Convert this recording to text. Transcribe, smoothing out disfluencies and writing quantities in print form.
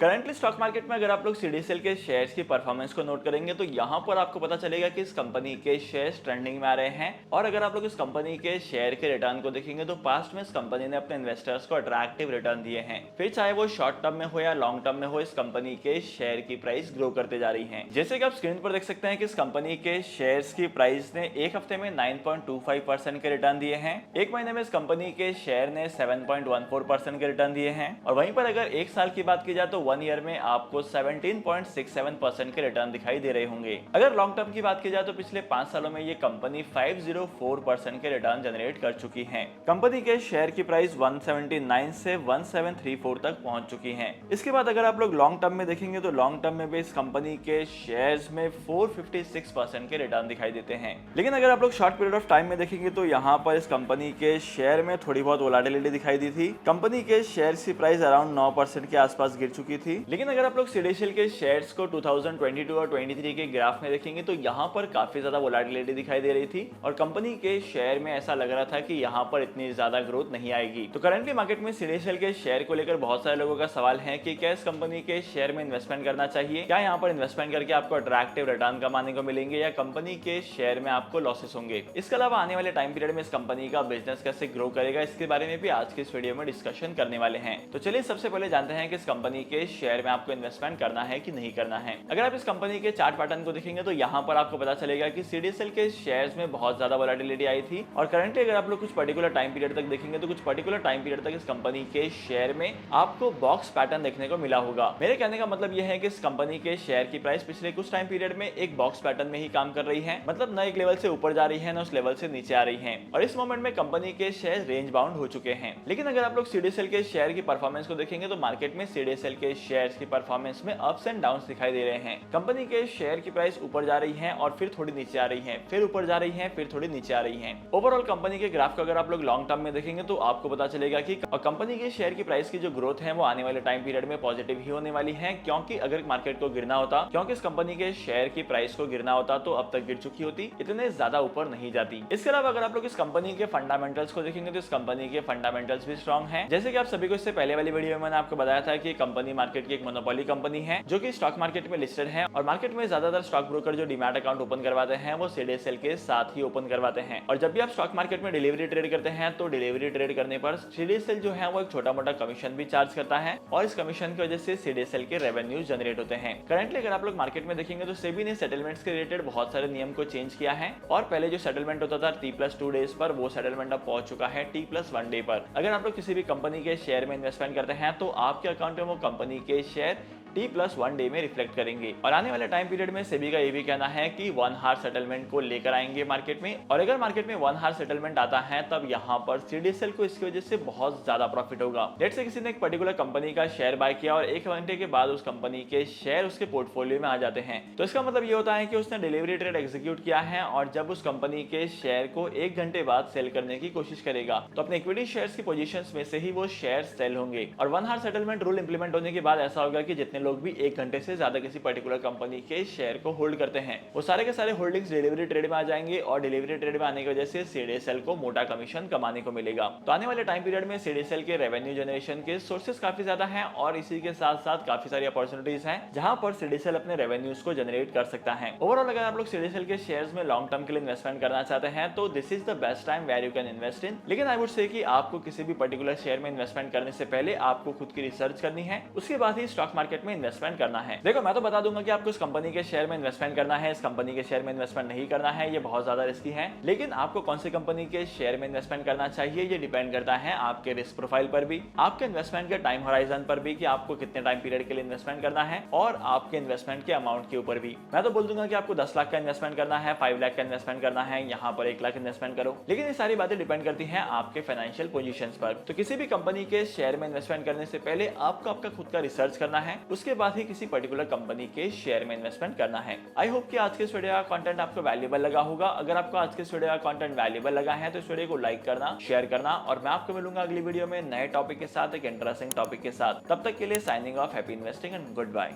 Currently stock market में अगर आप लोग सीडीएसएल के शेयर्स की परफॉर्मेंस को नोट करेंगे तो यहाँ पर आपको पता चलेगा कि इस कंपनी के शेयर्स ट्रेंडिंग में आ रहे हैं। और अगर आप लोग इस कंपनी के शेयर के रिटर्न को देखेंगे तो पास्ट में इस कंपनी ने अपने इन्वेस्टर्स को अट्रैक्टिव रिटर्न दिए हैं। फिर चाहे वो शॉर्ट टर्म में हो या लॉन्ग टर्म में हो, इस कंपनी के शेयर की प्राइस ग्रो करते जा रही है। जैसे कि आप स्क्रीन पर देख सकते हैं कि इस कंपनी के शेयर्स की प्राइस ने एक हफ्ते में 9.25% के रिटर्न दिए हैं। एक महीने में इस कंपनी के शेयर ने 7.14% के रिटर्न दिए हैं। और वहीं पर अगर एक साल की बात की जाए तो 1 ईयर में आपको 17.67% के रिटर्न दिखाई दे रहे होंगे। अगर लॉन्ग टर्म की बात की जाए तो पिछले 5 सालों में ये कंपनी 504% के रिटर्न जनरेट कर चुकी है। कंपनी के शेयर की प्राइस 179 से 1734 तक पहुंच चुकी है। इसके बाद अगर आप लोग लॉन्ग टर्म में देखेंगे तो लॉन्ग टर्म में भी इस कंपनी के शेयर्स में 456% के रिटर्न दिखाई देते हैं। लेकिन अगर आप लोग शॉर्ट पीरियड ऑफ टाइम में देखेंगे तो यहाँ पर इस कंपनी के शेयर में थोड़ी बहुत वोलेटिलिटी दिखाई दी थी। कंपनी के शेयर की प्राइस अराउंड 9% के आसपास गिर चुकी थी। लेकिन अगर आप लोग सीडीएसएल के शेयर्स को 2022 और 23 के ग्राफ में देखेंगे तो यहाँ पर काफी ज्यादा वोलेटिलिटी दिखाई दे रही थी और कंपनी के शेयर में ऐसा लग रहा था कि यहाँ पर इतनी ज्यादा ग्रोथ नहीं आएगी। तो करंटली मार्केट में सीडीएसएल के शेयर को लेकर बहुत सारे लोगों का सवाल है कि क्या इस कंपनी के शेयर में इन्वेस्टमेंट करना चाहिए, क्या यहाँ पर इन्वेस्टमेंट करके आपको अट्रैक्टिव रिटर्न कमाने को मिलेंगे या कंपनी के शेयर में आपको लॉसेस होंगे। इसके अलावा आने वाले टाइम पीरियड में इस कंपनी का बिजनेस कैसे ग्रो करेगा, इसके बारे में भी आज के इस वीडियो में डिस्कशन करने वाले हैं। तो चलिए सबसे पहले जानते हैं कि इस कंपनी के शेयर में आपको इन्वेस्टमेंट करना है कि नहीं करना है। अगर आप इस कंपनी के चार्ट पैटर्न को देखेंगे तो यहाँ पर आपको पता चलेगा कि सीडीएसएल के शेयर्स में बहुत ज्यादा वोलेटिलिटी आई थी और करंटली अगर आप लोग कुछ पर्टिकुलर टाइम पीरियड तक देखेंगे तो कुछ पर्टिकुलर टाइम पीरियड तक इस कंपनी के शेयर में आपको बॉक्स पैटर्न देखने को मिला होगा। मेरे कहने का मतलब यह है कि इस कंपनी के शेयर की प्राइस पिछले कुछ टाइम पीरियड में एक बॉक्स पैटर्न में ही काम कर रही है, मतलब न एक लेवल से ऊपर जा रही है न उस लेवल से नीचे आ रही है और इस मोमेंट में कंपनी के शेयर रेंज बाउंड हो चुके हैं। लेकिन अगर आप लोग सीडीएसएल के शेयर की परफॉर्मेंस को देखेंगे तो मार्केट में सीडीएसएल के शेयर्स की परफॉर्मेंस में अप्स एंड डाउन्स दिखाई दे रहे हैं। कंपनी के शेयर की प्राइस ऊपर जा रही है और फिर थोड़ी नीचे आ रही है, फिर ऊपर जा रही है, फिर थोड़ी नीचे आ रही है। ओवरऑल कंपनी के ग्राफ को अगर आप लोग लॉन्ग टर्म में देखेंगे तो आपको पता चलेगा कि कंपनी के शेयर की प्राइस की जो ग्रोथ है वो आने वाले टाइम पीरियड में पॉजिटिव ही होने वाली है, क्योंकि अगर मार्केट को गिरना होता, क्योंकि इस कंपनी के शेयर की प्राइस को गिरना होता तो अब तक गिर चुकी होती, इतने ज्यादा ऊपर नहीं जाती। इसके अलावा अगर आप लोग इस कंपनी के फंडामेंटल्स को देखेंगे तो इस कंपनी के फंडामेंटल्स भी स्ट्रॉन्ग हैं। जैसे कि आप सभी को इससे पहले वाली वीडियो में मैंने आपको बताया था कि कंपनी मार्केट की एक मोनोपोली कंपनी है जो कि स्टॉक मार्केट में लिस्टेड है और मार्केट में ज्यादातर स्टॉक ब्रोकर जो डीमैट अकाउंट ओपन करवाते हैं वो सीडीएसएल के साथ ही ओपन करवाते हैं। और जब भी आप स्टॉक मार्केट में डिलीवरी ट्रेड करते हैं तो डिलीवरी ट्रेड करने पर सीडीएसएल जो है वो एक छोटा मोटा कमीशन भी चार्ज करता है और इस कमीशन की वजह से सीडीएसएल के रेवेन्यूज जनरेट होते हैं। करंटली अगर आप लोग मार्केट में देखेंगे तो सेबी ने सेटलमेंट्स के रिलेटेड बहुत सारे नियम को चेंज किया है और पहले जो सेटलमेंट होता था T+2 डेज पर, वो सेटलमेंट अब पहुंच चुका है T+1 डे पर। अगर आप लोग किसी भी कंपनी के शेयर में इन्वेस्टमेंट करते हैं तो आपके अकाउंट में वो कंपनी के शेयर T+1 डे में रिफ्लेक्ट करेंगे। और आने वाले टाइम पीरियड में सेबी का ये भी कहना है कि 1 हार सेटलमेंट को लेकर आएंगे मार्केट में और अगर मार्केट में 1 हार सेटलमेंट आता है तब यहाँ पर सीडीएसएल को इसकी वजह से बहुत ज्यादा प्रॉफिट होगा। लेट्स से किसी ने एक पर्टिकुलर कंपनी का शेयर बाय किया और 1 घंटे के बाद उस कंपनी के शेयर उसके पोर्टफोलियो में आ जाते हैं तो इसका मतलब ये होता है कि उसने डिलीवरी ट्रेड एग्जीक्यूट किया है और जब उस कंपनी के शेयर को 1 घंटे बाद सेल करने की कोशिश करेगा तो अपने इक्विटी शेयर्स की पोजीशंस में से ही वो शेयर सेल होंगे। और 1 हार सेटलमेंट रूल इंप्लीमेंट होने के बाद ऐसा होगा कि जितने लोग भी 1 घंटे से ज्यादा किसी पर्टिकुलर कंपनी के शेयर को होल्ड करते हैं वो सारे के सारे होल्डिंग्स डिलीवरी ट्रेड में आ जाएंगे और डिलीवरी ट्रेड में आने की वजह से सीडीएसएल को मोटा कमीशन कमाने को मिलेगा। तो आने वाले टाइम पीरियड में सीडीएसएल के रेवेन्यू जनरेशन के सोर्सेस काफी ज्यादा हैं और इसी के साथ साथ काफी सारी अपॉर्चुनिटीज हैं जहां पर सीडीएसएल अपने रेवेन्यूज को जनरेट कर सकता है। ओवरऑल अगर आप लोग सीडीएसएल के शेयर्स में लॉन्ग टर्म के लिए इन्वेस्टमेंट करना चाहते हैं तो this is the best time where you can invest in. लेकिन आई वुड से कि आपको किसी भी पर्टिकुलर शेयर में इन्वेस्टमेंट करने से पहले आपको खुद की रिसर्च करनी है, उसके बाद ही स्टॉक मार्केट में इन्वेस्टमेंट करना है। देखो मैं तो बता दूंगा कि आपको इस कंपनी के शेयर में इन्वेस्टमेंट करना है, इस कंपनी के शेयर में इन्वेस्टमेंट नहीं करना है, ये बहुत ज्यादा रिस्की है। लेकिन आपको कौन सी कंपनी के शेयर में इन्वेस्टमेंट करना चाहिए ये डिपेंड करता है आपके रिस्क प्रोफाइल पर भी, आपके इन्वेस्टमेंट के टाइम होराइजन पर भी कि आपको कितने टाइम पीरियड के लिए इन्वेस्टमेंट करना है और आपके इन्वेस्टमेंट के अमाउंट के ऊपर भी। मैं तो बोल दूंगा कि आपको 10 लाख का इन्वेस्टमेंट करना है, 5 लाख का इन्वेस्टमेंट करना है, यहाँ पर 1 लाख इन्वेस्टमेंट करो। लेकिन ये सारी बातें डिपेंड करती हैं आपके फाइनेंशियल पोजीशंस पर। तो किसी भी कंपनी के शेयर में इन्वेस्टमेंट करने से पहले आपको आपका खुद का रिसर्च करना है, उसके बाद ही किसी पर्टिकुलर कंपनी के शेयर में इन्वेस्टमेंट करना है। आई होप कि आज के इस वीडियो का कंटेंट आपको वैल्यूएबल लगा होगा। अगर आपको आज के इस वीडियो का कंटेंट वैल्यूएबल लगा है तो इस वीडियो को लाइक करना, शेयर करना और मैं आपको मिलूंगा अगली वीडियो में नए टॉपिक के साथ, एक इंटरेस्टिंग टॉपिक के साथ। तब तक के लिए signing off, happy investing and good bye.